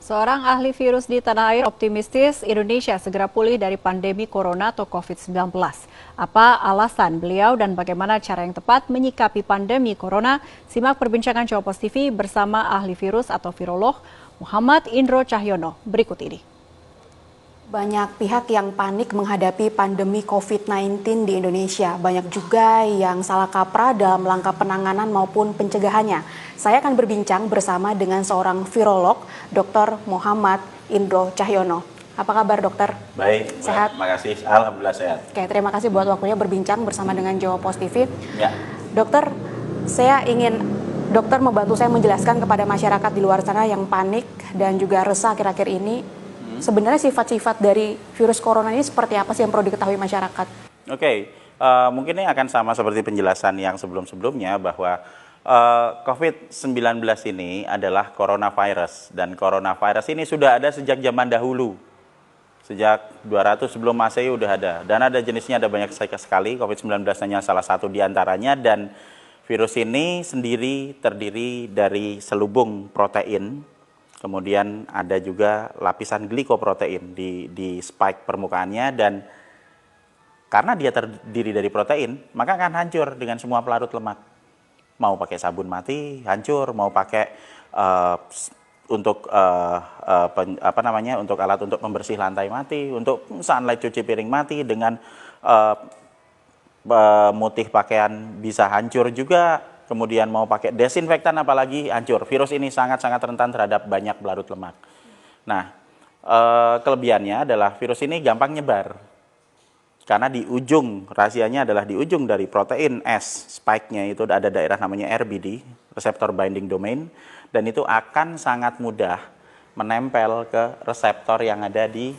Seorang ahli virus di tanah air optimistis Indonesia segera pulih dari pandemi corona atau COVID-19. Apa alasan beliau dan bagaimana cara yang tepat menyikapi pandemi corona? Simak perbincangan Jawa TV bersama ahli virus atau virolog Muhammad Indro Cahyono berikut ini. Banyak pihak yang panik menghadapi pandemi COVID-19 di Indonesia. Banyak juga yang salah kaprah dalam langkah penanganan maupun pencegahannya. Saya akan berbincang bersama dengan seorang virolog, Dr. Muhammad Indro Cahyono. Apa kabar, dokter? Baik, sehat? Terima kasih. Alhamdulillah sehat. Oke, terima kasih buat waktunya berbincang bersama dengan Jawa TV. Ya. Dokter, saya ingin dokter membantu saya menjelaskan kepada masyarakat di luar sana yang panik dan juga resah akhir-akhir ini. Sebenarnya sifat-sifat dari virus corona ini seperti apa sih yang perlu diketahui masyarakat? Oke, mungkin ini akan sama seperti penjelasan yang sebelum-sebelumnya bahwa COVID-19 ini adalah coronavirus. Dan coronavirus ini sudah ada sejak zaman dahulu. Sejak 200 sebelum Masehi sudah ada. Dan ada jenisnya, ada banyak sekali. COVID-19 hanya salah satu diantaranya. Dan virus ini sendiri terdiri dari selubung protein. Kemudian ada juga lapisan glikoprotein di spike permukaannya, dan karena dia terdiri dari protein, maka akan hancur dengan semua pelarut lemak. Mau pakai sabun mati, hancur. Mau pakai untuk alat untuk membersih lantai mati, untuk sunlight cuci piring mati, dengan mutih pakaian bisa hancur juga. Kemudian mau pakai desinfektan apalagi hancur. Virus ini sangat-sangat rentan terhadap banyak pelarut lemak. Nah, kelebihannya adalah virus ini gampang nyebar. Karena di ujung, rahasianya adalah di ujung dari protein S, spike-nya itu ada daerah namanya RBD, Receptor Binding Domain, dan itu akan sangat mudah menempel ke reseptor yang ada di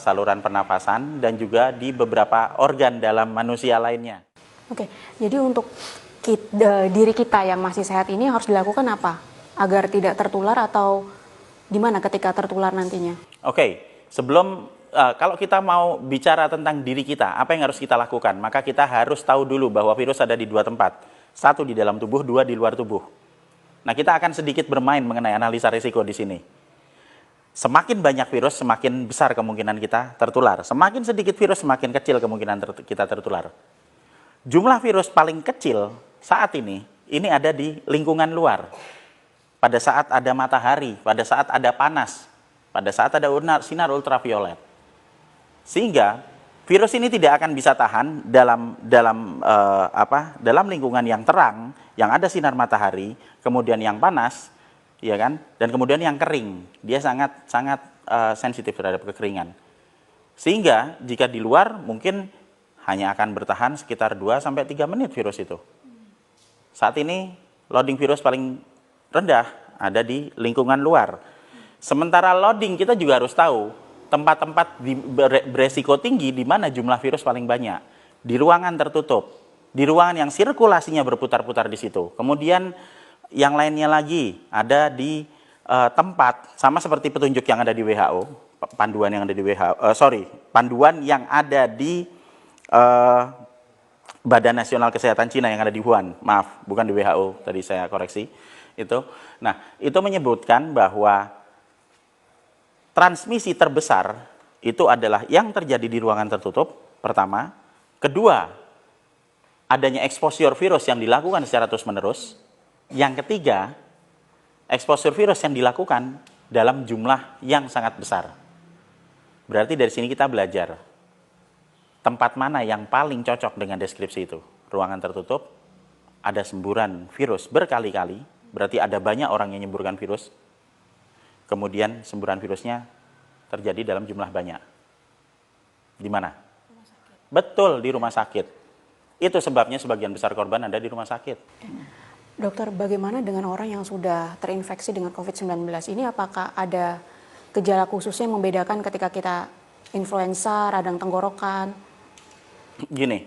saluran pernafasan dan juga di beberapa organ dalam manusia lainnya. Oke, jadi untuk diri kita yang masih sehat ini harus dilakukan apa agar tidak tertular, atau gimana ketika tertular nantinya? Oke, sebelum kalau kita mau bicara tentang diri kita, apa yang harus kita lakukan? Maka kita harus tahu dulu bahwa virus ada di dua tempat. Satu di dalam tubuh, dua di luar tubuh. Nah, kita akan sedikit bermain mengenai analisa risiko di sini. Semakin banyak virus, semakin besar kemungkinan kita tertular. Semakin sedikit virus, semakin kecil kemungkinan kita tertular. Jumlah virus paling kecil saat ini ada di lingkungan luar. Pada saat ada matahari, pada saat ada panas, pada saat ada sinar ultraviolet. Sehingga virus ini tidak akan bisa tahan dalam lingkungan yang terang, yang ada sinar matahari, kemudian yang panas, ya kan? Dan kemudian yang kering. Dia sangat sensitif terhadap kekeringan. Sehingga jika di luar mungkin hanya akan bertahan sekitar 2-3 menit virus itu. Saat ini loading virus paling rendah ada di lingkungan luar. Sementara loading kita juga harus tahu tempat-tempat beresiko tinggi di mana jumlah virus paling banyak. Di ruangan tertutup, di ruangan yang sirkulasinya berputar-putar di situ. Kemudian yang lainnya lagi ada di tempat sama seperti petunjuk yang ada di WHO, panduan yang ada di panduan yang ada di Badan Nasional Kesehatan Cina yang ada di Wuhan, maaf, bukan di WHO, tadi saya koreksi itu. Nah, itu menyebutkan bahwa transmisi terbesar itu adalah yang terjadi di ruangan tertutup, pertama. Kedua, adanya exposure virus yang dilakukan secara terus-menerus. Yang ketiga, exposure virus yang dilakukan dalam jumlah yang sangat besar. Berarti dari sini kita belajar tempat mana yang paling cocok dengan deskripsi itu. Ruangan tertutup, ada semburan virus berkali-kali, berarti ada banyak orang yang menyemburkan virus. Kemudian semburan virusnya terjadi dalam jumlah banyak. Di mana? Rumah sakit. Betul, di rumah sakit. Itu sebabnya sebagian besar korban ada di rumah sakit. Dokter, bagaimana dengan orang yang sudah terinfeksi dengan COVID-19 ini? Apakah ada gejala khususnya yang membedakan ketika kita influenza, radang tenggorokan? Gini,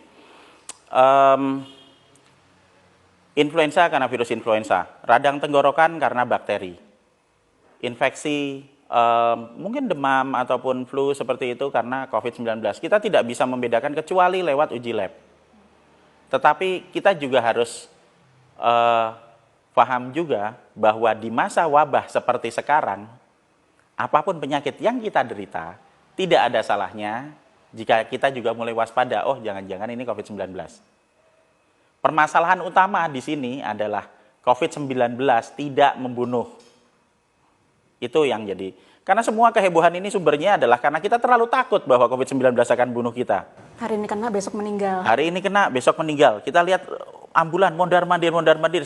influenza karena virus influenza, radang tenggorokan karena bakteri, infeksi mungkin demam ataupun flu seperti itu karena COVID-19. Kita tidak bisa membedakan kecuali lewat uji lab. Tetapi kita juga harus paham juga bahwa di masa wabah seperti sekarang, apapun penyakit yang kita derita, tidak ada salahnya jika kita juga mulai waspada, oh jangan-jangan ini COVID-19. Permasalahan utama di sini adalah COVID-19 tidak membunuh. Itu yang jadi. Karena semua kehebohan ini sumbernya adalah karena kita terlalu takut bahwa COVID-19 akan bunuh kita. Hari ini kena, besok meninggal. Hari ini kena, besok meninggal. Kita lihat ambulan, mondar-mandir,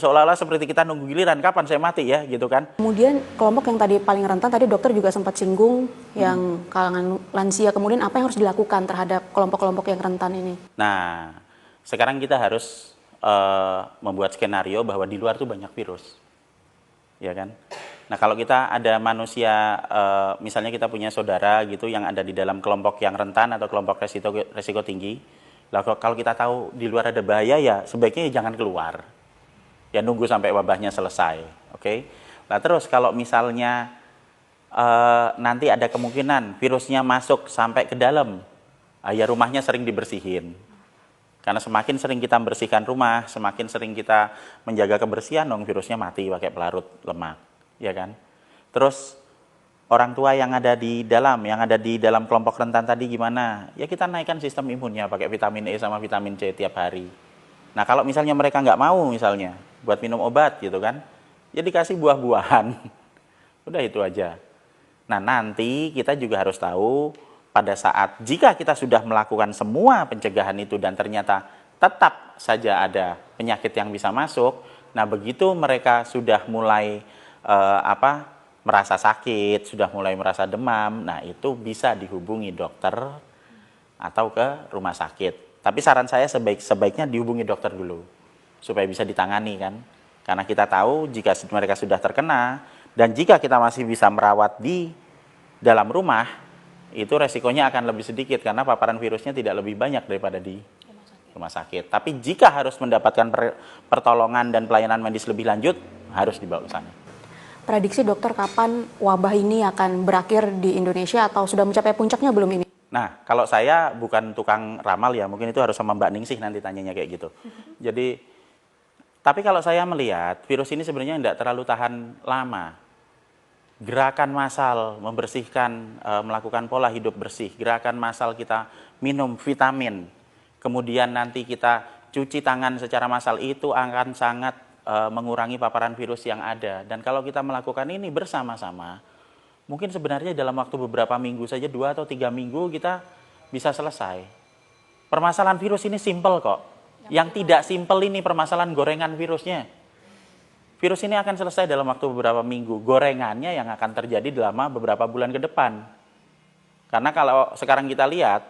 seolah-olah seperti kita nunggu giliran, kapan saya mati ya, gitu kan. Kemudian kelompok yang tadi paling rentan, tadi dokter juga sempat singgung, yang kalangan lansia, kemudian apa yang harus dilakukan terhadap kelompok-kelompok yang rentan ini? Nah, sekarang kita harus membuat skenario bahwa di luar tuh banyak virus, ya kan? Nah, kalau kita ada manusia, misalnya kita punya saudara gitu yang ada di dalam kelompok yang rentan atau kelompok resiko tinggi, lah kalau kita tahu di luar ada bahaya ya sebaiknya ya jangan keluar, ya nunggu sampai wabahnya selesai, oke? Nah terus kalau misalnya nanti ada kemungkinan virusnya masuk sampai ke dalam, ya rumahnya sering dibersihin. Karena semakin sering kita membersihkan rumah, semakin sering kita menjaga kebersihan, dong virusnya mati pakai pelarut lemak, ya kan? Terus orang tua yang ada di dalam kelompok rentan tadi gimana? Ya kita naikkan sistem imunnya pakai vitamin E sama vitamin C tiap hari. Nah kalau misalnya mereka nggak mau misalnya buat minum obat gitu kan, ya dikasih buah-buahan. Udah itu aja. Nah nanti kita juga harus tahu pada saat jika kita sudah melakukan semua pencegahan itu dan ternyata tetap saja ada penyakit yang bisa masuk, nah begitu mereka sudah mulai merasa sakit, sudah mulai merasa demam, nah itu bisa dihubungi dokter atau ke rumah sakit. Tapi saran saya sebaiknya dihubungi dokter dulu supaya bisa ditangani kan. Karena kita tahu jika mereka sudah terkena dan jika kita masih bisa merawat di dalam rumah, itu resikonya akan lebih sedikit karena paparan virusnya tidak lebih banyak daripada di rumah sakit. Tapi jika harus mendapatkan pertolongan dan pelayanan medis lebih lanjut, harus dibawa ke sana. Prediksi dokter kapan wabah ini akan berakhir di Indonesia atau sudah mencapai puncaknya belum ini? Nah, kalau saya bukan tukang ramal ya, mungkin itu harus sama Mbak Ningsih nanti tanyanya kayak gitu. Jadi, tapi kalau saya melihat virus ini sebenarnya tidak terlalu tahan lama. Gerakan massal membersihkan, melakukan pola hidup bersih, gerakan massal kita minum vitamin, kemudian nanti kita cuci tangan secara massal itu akan sangat mengurangi paparan virus yang ada. Dan kalau kita melakukan ini bersama-sama, mungkin sebenarnya dalam waktu beberapa minggu saja, 2 atau 3 minggu kita bisa selesai. Permasalahan virus ini simpel kok. Yang tidak simpel ini permasalahan gorengan virusnya. Virus ini akan selesai dalam waktu beberapa minggu. Gorengannya yang akan terjadi dalam beberapa bulan ke depan. Karena kalau sekarang kita lihat,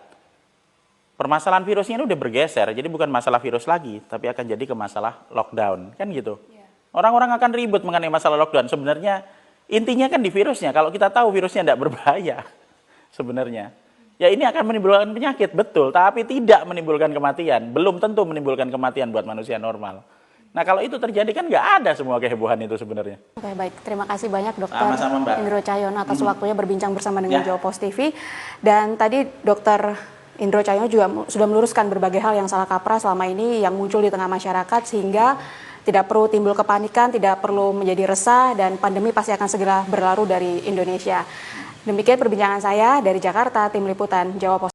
permasalahan virusnya ini udah bergeser. Jadi bukan masalah virus lagi, tapi akan jadi ke masalah lockdown. Kan gitu. Orang-orang akan ribut mengenai masalah lockdown. Sebenarnya intinya kan di virusnya. Kalau kita tahu virusnya tidak berbahaya sebenarnya. Ya ini akan menimbulkan penyakit, betul. Tapi tidak menimbulkan kematian. Belum tentu menimbulkan kematian buat manusia normal. Nah kalau itu terjadi kan nggak ada semua kehebohan itu sebenarnya. Oke baik, terima kasih banyak Dokter Sama-sama, Mbak. Indro Cahyono atas waktunya berbincang bersama dengan Ya. Jawa Post TV. Dan tadi Dokter Indro Cahyono juga sudah meluruskan berbagai hal yang salah kaprah selama ini yang muncul di tengah masyarakat sehingga tidak perlu timbul kepanikan, tidak perlu menjadi resah dan pandemi pasti akan segera berlalu dari Indonesia. Demikian perbincangan saya dari Jakarta, Tim Liputan Jawa Post.